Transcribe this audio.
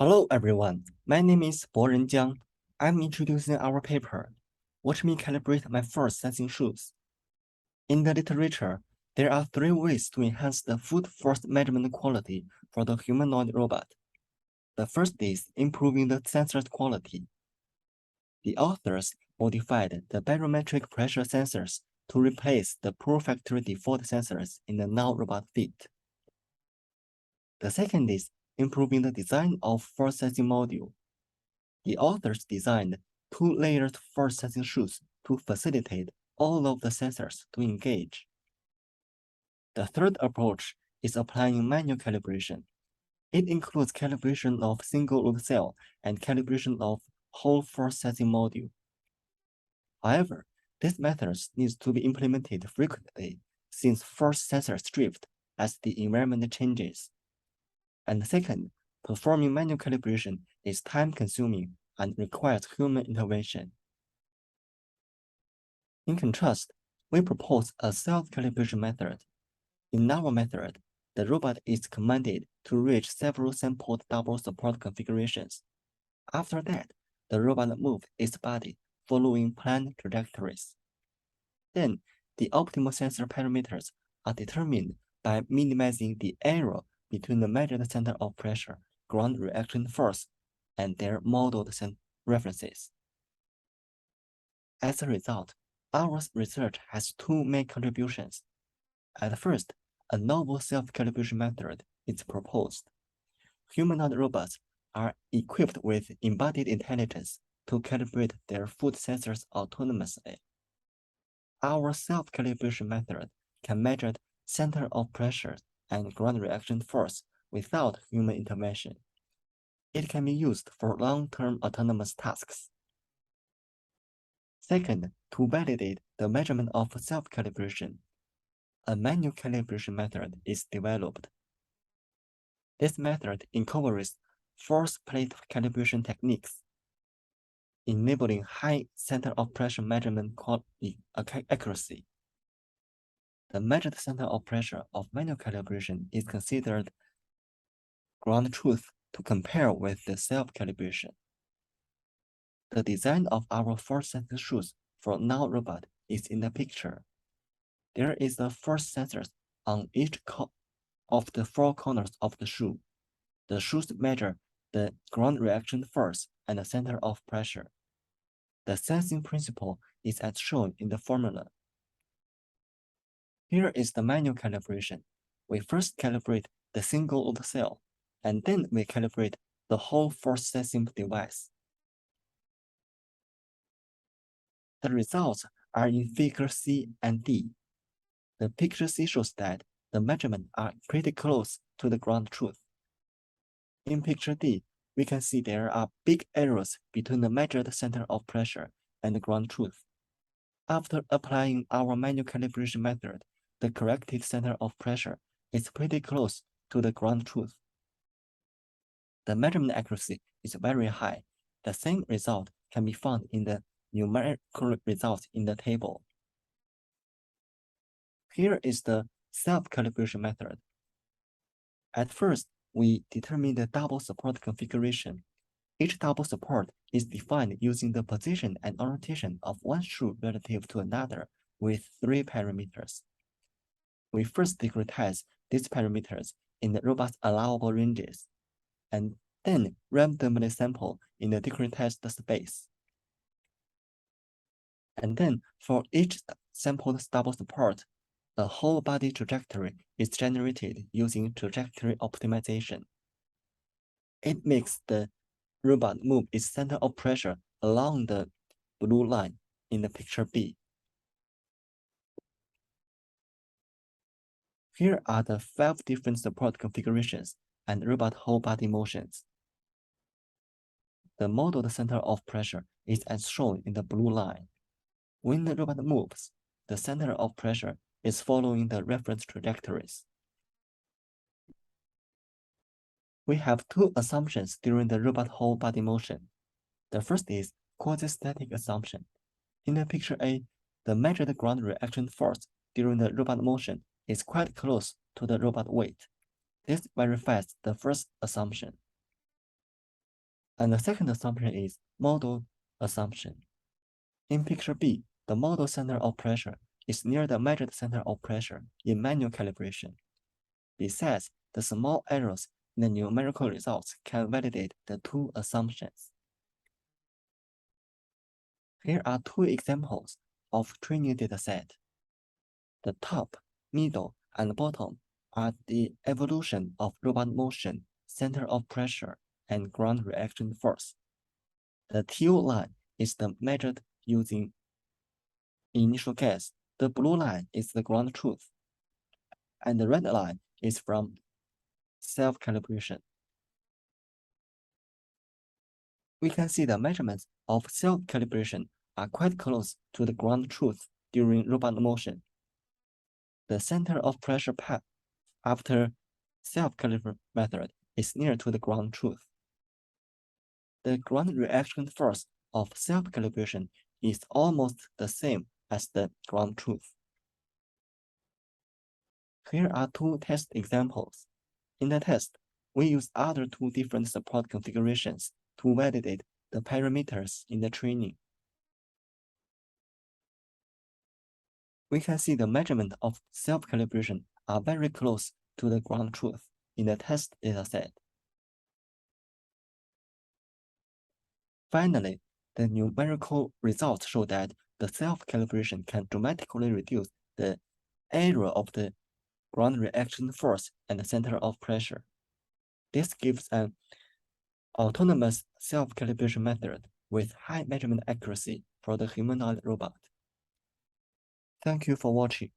Hello everyone, my name is Boren Jiang. I'm introducing our paper. Watch me calibrate my first sensing shoes. In the literature, there are three ways to enhance the foot force measurement quality for the humanoid robot. The first is improving the sensor's quality. The authors modified the barometric pressure sensors to replace the poor factory default sensors in the non-robot feet. The second is improving the design of force sensing module. The authors designed two-layered force sensing shoes to facilitate all of the sensors to engage. The third approach is applying manual calibration. It includes calibration of single load cell and calibration of whole force sensing module. However, this method needs to be implemented frequently since force sensors drift as the environment changes. And second, performing manual calibration is time-consuming and requires human intervention. In contrast, we propose a self-calibration method. In our method, the robot is commanded to reach several sampled double support configurations. After that, the robot moves its body following planned trajectories. Then, the optimal sensor parameters are determined by minimizing the error between the measured center of pressure, ground reaction force, and their modeled references. As a result, our research has two main contributions. At first, a novel self-calibration method is proposed. Humanoid robots are equipped with embodied intelligence to calibrate their foot sensors autonomously. Our self-calibration method can measure center of pressure and ground reaction force without human intervention. It can be used for long-term autonomous tasks. Second, to validate the measurement of self-calibration, a manual calibration method is developed. This method incorporates force plate calibration techniques, enabling high center of pressure measurement accuracy. The measured center of pressure of manual calibration is considered ground truth to compare with the self-calibration. The design of our force sensor shoes for non-robot is in the picture. There is a force sensor on each of the four corners of the shoe. The shoes measure the ground reaction force and the center of pressure. The sensing principle is as shown in the formula. Here is the manual calibration. We first calibrate the single load cell, and then we calibrate the whole force sensing device. The results are in figure C and D. The picture C shows that the measurements are pretty close to the ground truth. In picture D, we can see there are big errors between the measured center of pressure and the ground truth. After applying our manual calibration method, the corrected center of pressure is pretty close to the ground truth. The measurement accuracy is very high. The same result can be found in the numerical results in the table. Here is the self-calibration method. At first, we determine the double support configuration. Each double support is defined using the position and orientation of one shoe relative to another with 3 parameters. We first discretize these parameters in the robot's allowable ranges, and then randomly sample in the discretized space. And then for each sampled double support, a whole body trajectory is generated using trajectory optimization. It makes the robot move its center of pressure along the blue line in the picture B. Here are the 5 different support configurations and robot whole body motions. The modeled center of pressure is as shown in the blue line. When the robot moves, the center of pressure is following the reference trajectories. We have 2 assumptions during the robot whole body motion. The first is quasi-static assumption. In the picture A, the measured ground reaction force during the robot motion is quite close to the robot weight. This verifies the first assumption. And the second assumption is model assumption. In picture B, the model center of pressure is near the measured center of pressure in manual calibration. Besides, the small errors in the numerical results can validate the two assumptions. Here are two examples of training dataset. The top, middle, and bottom are the evolution of robot motion, center of pressure, and ground reaction force. The teal line is the measured using initial guess. The blue line is the ground truth. And the red line is from self-calibration. We can see the measurements of self-calibration are quite close to the ground truth during robot motion. The center of pressure path after self-calibrate method is near to the ground truth. The ground reaction force of self-calibration is almost the same as the ground truth. Here are two test examples. In the test, we use other two different support configurations to validate the parameters in the training. We can see the measurement of self-calibration are very close to the ground truth in the test dataset. Finally, the numerical results show that the self-calibration can dramatically reduce the error of the ground reaction force and the center of pressure. This gives an autonomous self-calibration method with high measurement accuracy for the humanoid robot. Thank you for watching.